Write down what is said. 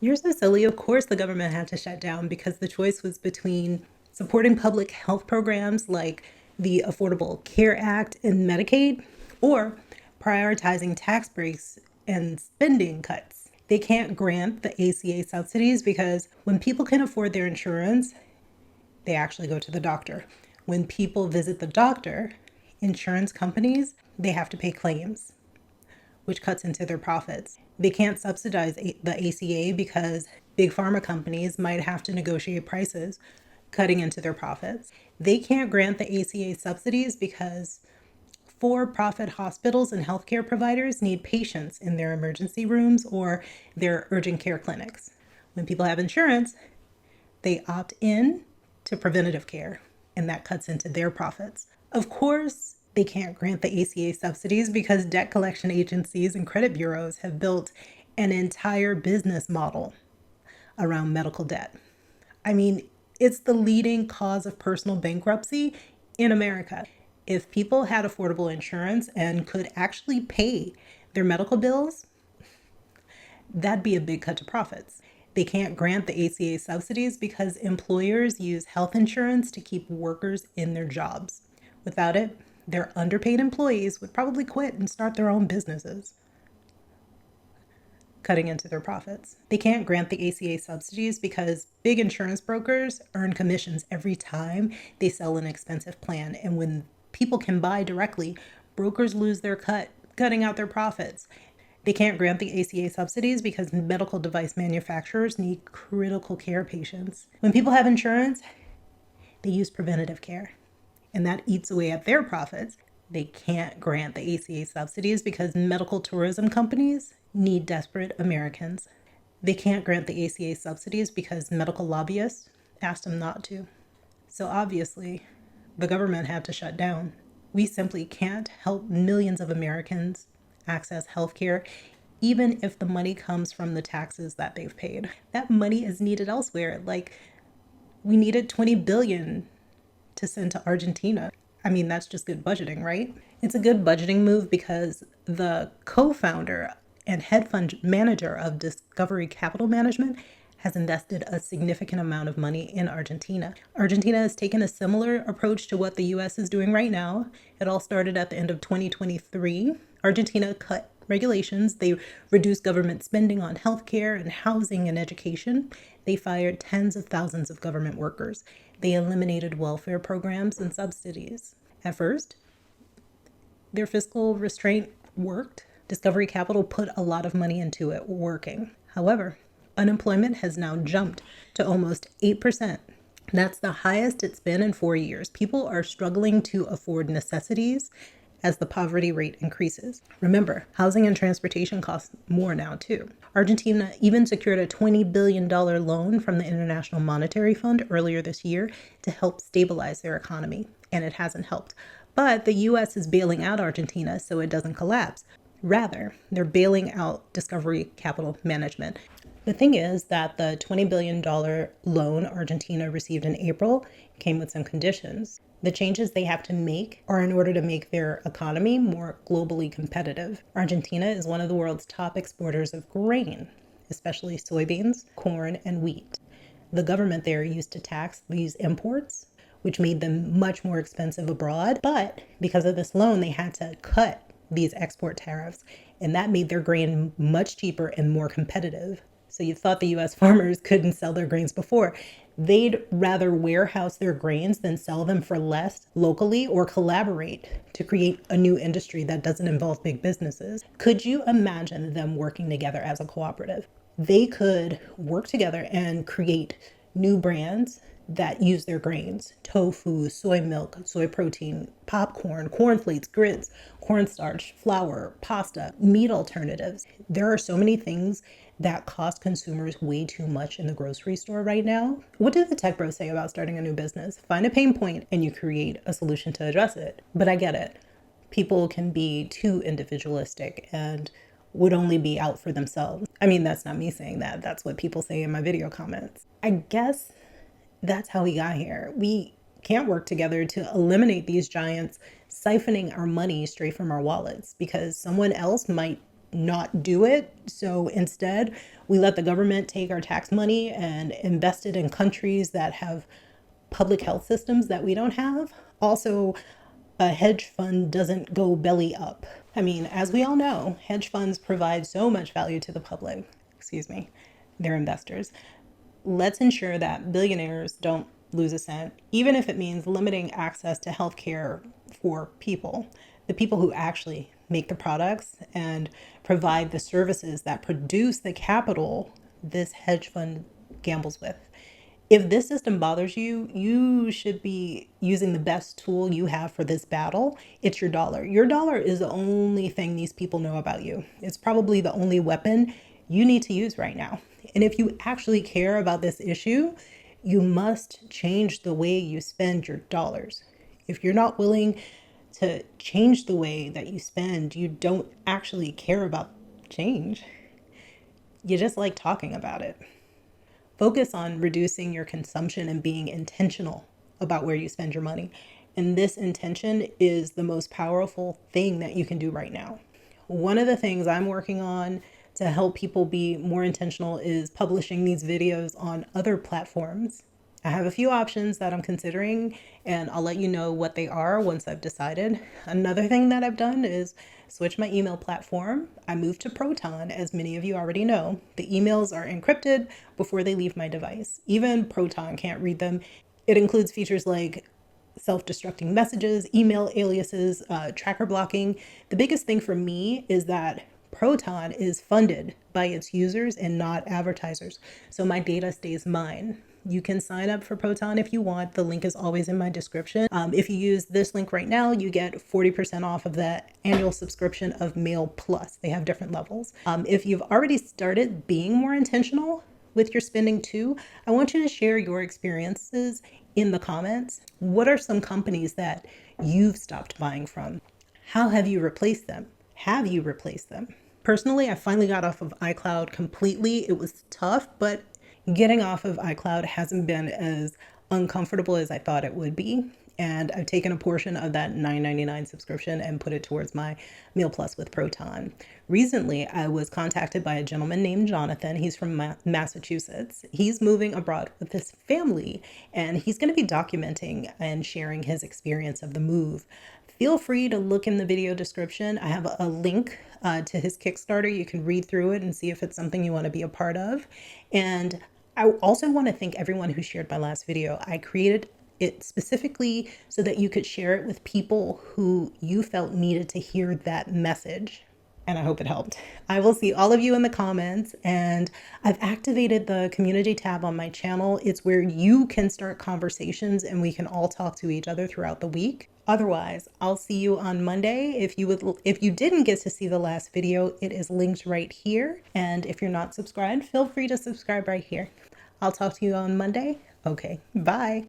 You're so silly. Of course, the government had to shut down because the choice was between supporting public health programs like the Affordable Care Act and Medicaid or prioritizing tax breaks and spending cuts. They can't grant the ACA subsidies because when people can afford their insurance, they actually go to the doctor. When people visit the doctor, insurance companies, they have to pay claims, which cuts into their profits. They can't subsidize the ACA because big pharma companies might have to negotiate prices, cutting into their profits. They can't grant the ACA subsidies because for-profit hospitals and healthcare providers need patients in their emergency rooms or their urgent care clinics. When people have insurance, they opt in to preventative care, and that cuts into their profits. Of course, they can't grant the ACA subsidies because debt collection agencies and credit bureaus have built an entire business model around medical debt. I mean, it's the leading cause of personal bankruptcy in America. If people had affordable insurance and could actually pay their medical bills, that'd be a big cut to profits. They can't grant the ACA subsidies because employers use health insurance to keep workers in their jobs. Without it, their underpaid employees would probably quit and start their own businesses, cutting into their profits. They can't grant the ACA subsidies because big insurance brokers earn commissions every time they sell an expensive plan. And when people can buy directly, brokers lose their cut, cutting out their profits. They can't grant the ACA subsidies because medical device manufacturers need critical care patients. When people have insurance, they use preventative care, and that eats away at their profits. They can't grant the ACA subsidies because medical tourism companies need desperate Americans. They can't grant the ACA subsidies because medical lobbyists asked them not to. So obviously, the government had to shut down. We simply can't help millions of Americans access healthcare, even if the money comes from the taxes that they've paid. That money is needed elsewhere. Like, we needed $20 billion to send to Argentina. I mean, that's just good budgeting, right? It's a good budgeting move because the co-founder and head fund manager of Discovery Capital Management has invested a significant amount of money in Argentina. Argentina has taken a similar approach to what the US is doing right now. It all started at the end of 2023. Argentina cut regulations. They reduced government spending on healthcare and housing and education. They fired tens of thousands of government workers. They eliminated welfare programs and subsidies. At first, their fiscal restraint worked. Discovery Capital put a lot of money into it working. However, unemployment has now jumped to almost 8%. That's the highest it's been in 4 years. People are struggling to afford necessities as the poverty rate increases. Remember, housing and transportation cost more now too. Argentina even secured a $20 billion loan from the International Monetary Fund earlier this year to help stabilize their economy, and it hasn't helped. But the US is bailing out Argentina so it doesn't collapse. Rather, they're bailing out Discovery Capital Management. The thing is that the $20 billion loan Argentina received in April came with some conditions. The changes they have to make are in order to make their economy more globally competitive. Argentina is one of the world's top exporters of grain, especially soybeans, corn, and wheat. The government there used to tax these imports, which made them much more expensive abroad. But because of this loan, they had to cut these export tariffs, and that made their grain much cheaper and more competitive. So you thought the US farmers couldn't sell their grains before. They'd rather warehouse their grains than sell them for less locally or collaborate to create a new industry that doesn't involve big businesses. Could you imagine them working together as a cooperative? They could work together and create new brands that use their grains: tofu, soy milk, soy protein, popcorn, cornflakes, grits, cornstarch, flour, pasta, meat alternatives. There are so many things that cost consumers way too much in the grocery store right now. What do the tech bros say about starting a new business? Find a pain point and you create a solution to address it. But I get it. People can be too individualistic and would only be out for themselves. I mean, that's not me saying that. That's what people say in my video comments. I guess that's how we got here. We can't work together to eliminate these giants siphoning our money straight from our wallets because someone else might not do it. So instead, we let the government take our tax money and invest it in countries that have public health systems that we don't have. Also, a hedge fund doesn't go belly up. I mean, as we all know, hedge funds provide so much value to the public, excuse me, their investors. Let's ensure that billionaires don't lose a cent, even if it means limiting access to healthcare for people, the people who actually make the products and provide the services that produce the capital this hedge fund gambles with. If this system bothers you, you should be using the best tool you have for this battle. It's your dollar. Your dollar is the only thing these people know about you. It's probably the only weapon you need to use right now. And if you actually care about this issue, you must change the way you spend your dollars. If you're not willing to change the way that you spend, you don't actually care about change. You just like talking about it. Focus on reducing your consumption and being intentional about where you spend your money. And this intention is the most powerful thing that you can do right now. One of the things I'm working on to help people be more intentional is publishing these videos on other platforms. I have a few options that I'm considering, and I'll let you know what they are once I've decided. Another thing that I've done is switch my email platform. I moved to Proton, as many of you already know. The emails are encrypted before they leave my device. Even Proton can't read them. It includes features like self-destructing messages, email aliases, tracker blocking. The biggest thing for me is that Proton is funded by its users and not advertisers. So my data stays mine. You can sign up for Proton if you want. The link is always in my description. If you use this link right now, you get 40% off of the annual subscription of Mail Plus. They have different levels. If you've already started being more intentional with your spending too, I want you to share your experiences in the comments. What are some companies that you've stopped buying from? How have you replaced them? Have you replaced them? Personally, I finally got off of iCloud completely. It was tough, but getting off of iCloud hasn't been as uncomfortable as I thought it would be. And I've taken a portion of that $9.99 subscription and put it towards my Meal Plus with Proton. Recently, I was contacted by a gentleman named Jonathan. He's from Massachusetts. He's moving abroad with his family, and he's going to be documenting and sharing his experience of the move. Feel free to look in the video description. I have a link to his Kickstarter. You can read through it and see if it's something you want to be a part of. And I also want to thank everyone who shared my last video. I created it specifically so that you could share it with people who you felt needed to hear that message. And I hope it helped. I will see all of you in the comments, and I've activated the community tab on my channel. It's where you can start conversations and we can all talk to each other throughout the week. Otherwise, I'll see you on Monday. If you didn't get to see the last video, it is linked right here. And if you're not subscribed, feel free to subscribe right here. I'll talk to you on Monday. Okay, bye.